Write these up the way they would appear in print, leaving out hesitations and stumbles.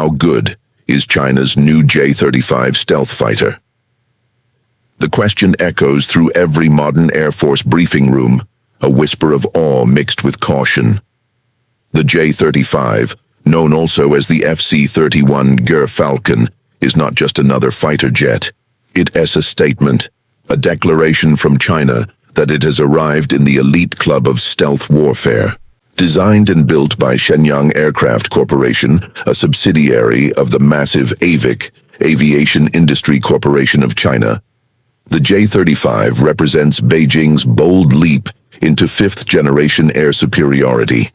how good is China's new J-35 stealth fighter? The question echoes through every modern Air Force briefing room, a whisper of awe mixed with caution. The J-35, known also as the FC-31 Falcon, is not just another fighter jet. It is a statement, a declaration from China that it has arrived in the elite club of stealth warfare. Designed and built by Shenyang Aircraft Corporation, a subsidiary of the massive Aviation Industry Corporation of China, the J-35 represents Beijing's bold leap into fifth-generation air superiority.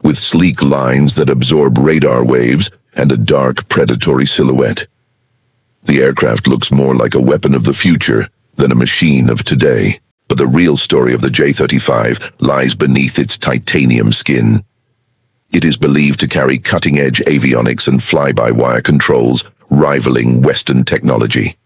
With sleek lines that absorb radar waves and a dark, predatory silhouette, the aircraft looks more like a weapon of the future than a machine of today. But the real story of the J-35 lies beneath its titanium skin. It is believed to carry cutting-edge avionics and fly-by-wire controls, rivaling Western technology.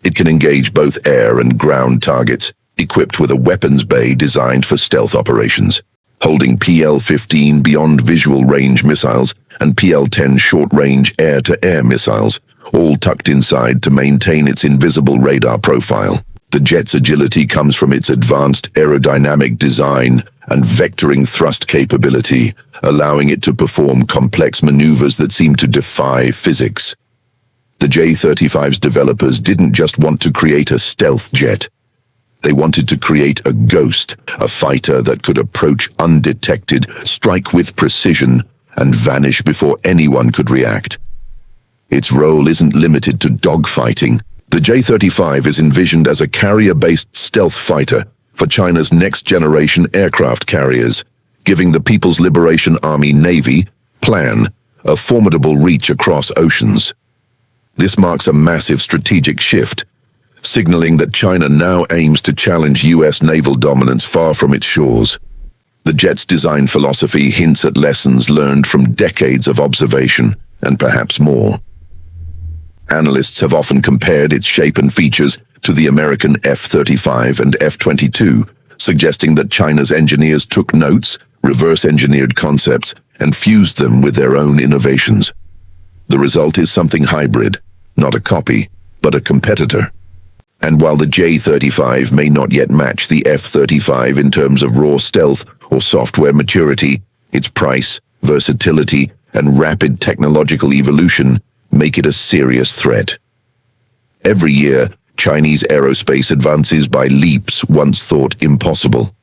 It can engage both air and ground targets, equipped with a weapons bay designed for stealth operations, holding PL-15 beyond visual range missiles and PL-10 short-range air-to-air missiles, all tucked inside to maintain its invisible radar profile. The jet's agility comes from its advanced aerodynamic design and vectoring thrust capability, allowing it to perform complex maneuvers that seem to defy physics. The J-35's developers didn't just want to create a stealth jet. They wanted to create a ghost, a fighter that could approach undetected, strike with precision, and vanish before anyone could react. Its role isn't limited to dogfighting. The J-35 is envisioned as a carrier-based stealth fighter for China's next-generation aircraft carriers, giving the People's Liberation Army Navy, PLAN, a formidable reach across oceans. This marks a massive strategic shift, signaling that China now aims to challenge U.S. naval dominance far from its shores. The jet's design philosophy hints at lessons learned from decades of observation, and perhaps more. Analysts have often compared its shape and features to the American F-35 and F-22, suggesting that China's engineers took notes, reverse-engineered concepts, and fused them with their own innovations. The result is something hybrid, not a copy, but a competitor. And while the J-35 may not yet match the F-35 in terms of raw stealth or software maturity, its price, versatility, and rapid technological evolution make it a serious threat. Every year, Chinese aerospace advances by leaps once thought impossible.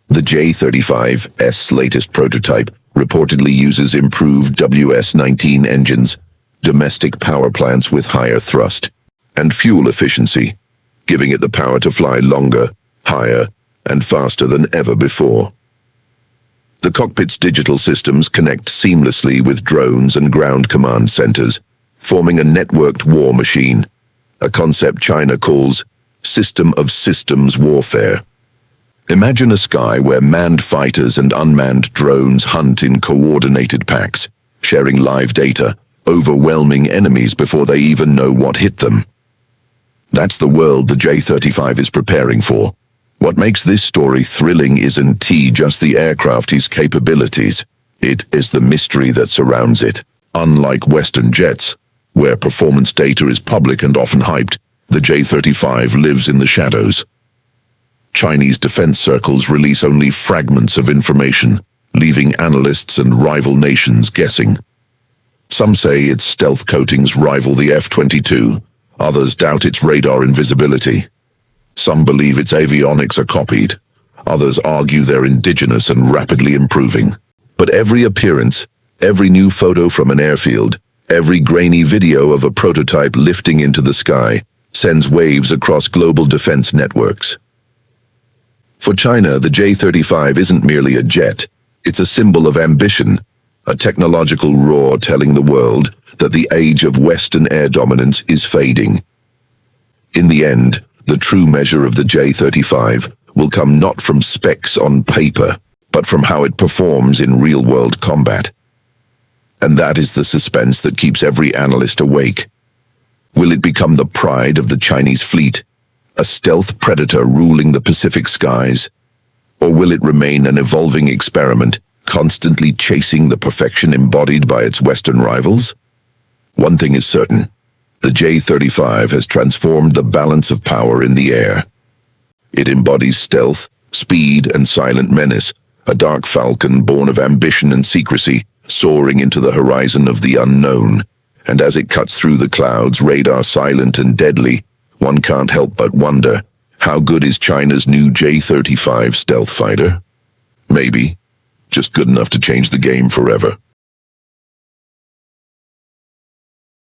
The J-35's latest prototype reportedly uses improved WS-19 engines, domestic power plants with higher thrust, and fuel efficiency, giving it the power to fly longer, higher, and faster than ever before. The cockpit's digital systems connect seamlessly with drones and ground command centers, forming a networked war machine, a concept China calls system of systems warfare. Imagine a sky where manned fighters and unmanned drones hunt in coordinated packs, sharing live data, overwhelming enemies before they even know what hit them. That's the world the J-35 is preparing for. What makes this story thrilling isn't just the aircraft's capabilities. It is the mystery that surrounds it. Unlike Western jets, where performance data is public and often hyped, the J-35 lives in the shadows. Chinese defense circles release only fragments of information, leaving analysts and rival nations guessing. Some say its stealth coatings rival the F-22, others doubt its radar invisibility. Some believe its avionics are copied, others argue they're indigenous and rapidly improving. But every appearance, every new photo from an airfield, every grainy video of a prototype lifting into the sky sends waves across global defense networks. For China, the J-35 isn't merely a jet, it's a symbol of ambition, a technological roar telling the world that the age of Western air dominance is fading. In the end, the true measure of the J-35 will come not from specs on paper, but from how it performs in real-world combat. And that is the suspense that keeps every analyst awake. Will it become the pride of the Chinese fleet, a stealth predator ruling the Pacific skies? Or will it remain an evolving experiment, constantly chasing the perfection embodied by its Western rivals? One thing is certain. The J-35 has transformed the balance of power in the air. It embodies stealth, speed, and silent menace, a dark falcon born of ambition and secrecy, soaring into the horizon of the unknown. And as it cuts through the clouds, radar silent and deadly, one can't help but wonder, how good is China's new J-35 stealth fighter? Maybe. Just good enough to change the game forever.